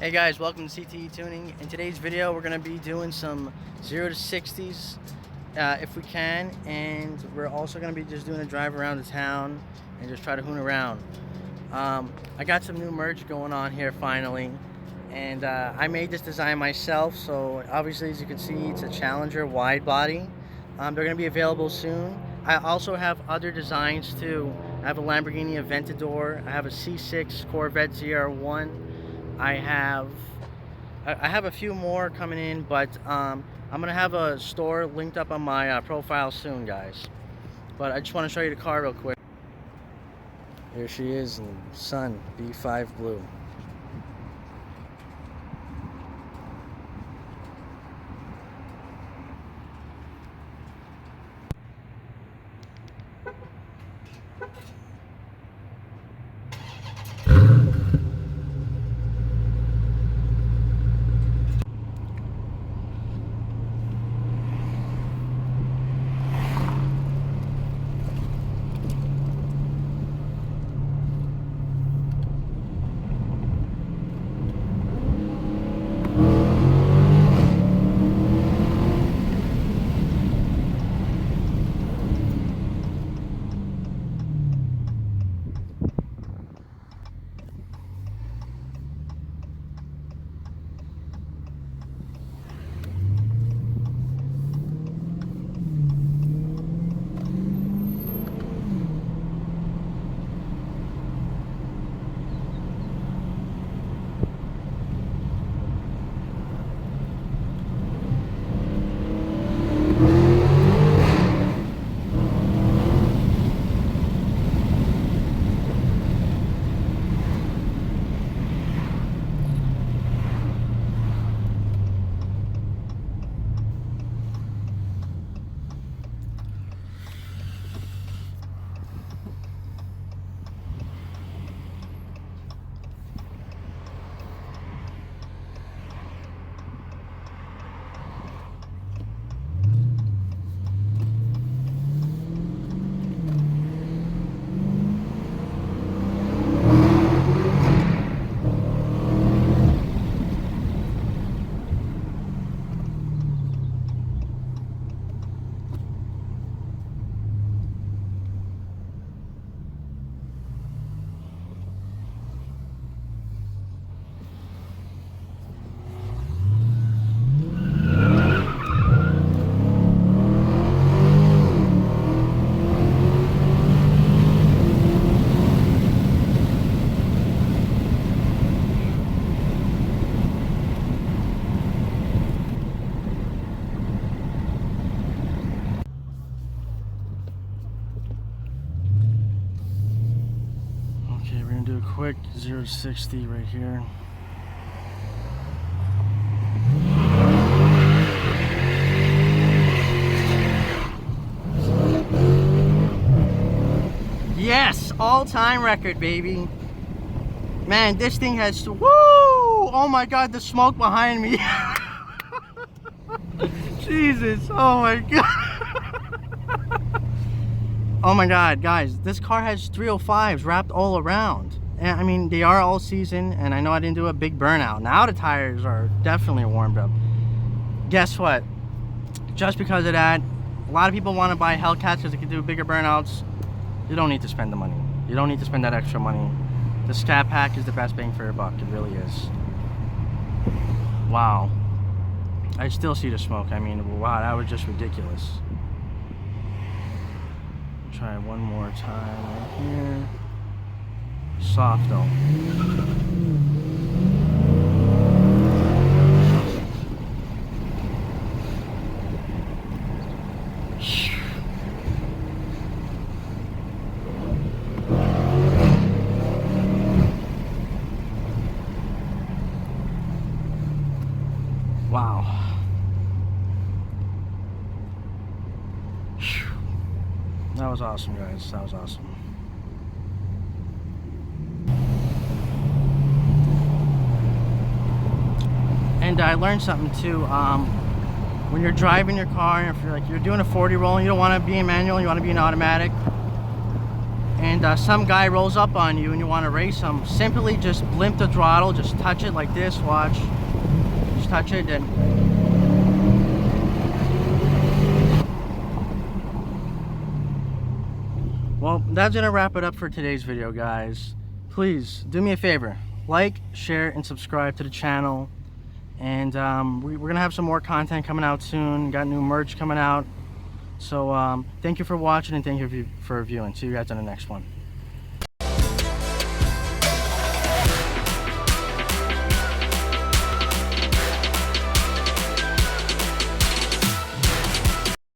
Hey guys, welcome to CTE Tuning. In today's video, we're going to be doing some 0 to 60s if we can, and we're also going to be just doing a drive around the town and just try to hoon around. I got some new merch going on here finally, and I made this design myself, so obviously as you can see it's a Challenger Widebody. They're going to be available soon. I also have other designs too. I have a Lamborghini Aventador, I have a C6 Corvette ZR1. I have a few more coming in, but I'm gonna have a store linked up on my profile soon, guys. But I just want to show you the car real quick. Here she is, Sun B5 Blue. Okay, we're gonna do a quick 0 to 60 right here. Yes, all-time record, baby. Man, this thing has, woo! Oh my God, the smoke behind me. Jesus, oh my God. Oh my God, guys, this car has 305s wrapped all around. And I mean, they are all season, and I know I didn't do a big burnout. Now the tires are definitely warmed up. Guess what? Just because of that, a lot of people want to buy Hellcats because they can do bigger burnouts. You don't need to spend the money. You don't need to spend that extra money. The Scatpack is the best bang for your buck. It really is. Wow. I still see the smoke. I mean, wow, that was just ridiculous. Try one more time right here. Soft though. Wow. That was awesome, guys. That was awesome. And I learned something too. When you're driving your car, if you're doing a 40 roll, you don't want to be in manual, you want to be in automatic. and some guy rolls up on you and you want to race him, simply just blimp the throttle, just touch it like this, watch. Just touch it and well, that's gonna wrap it up for today's video, guys. Please do me a favor, like, share, and subscribe to the channel. And we're gonna have some more content coming out soon. Got new merch coming out. So thank you for watching and thank you for viewing. See you guys on the next one.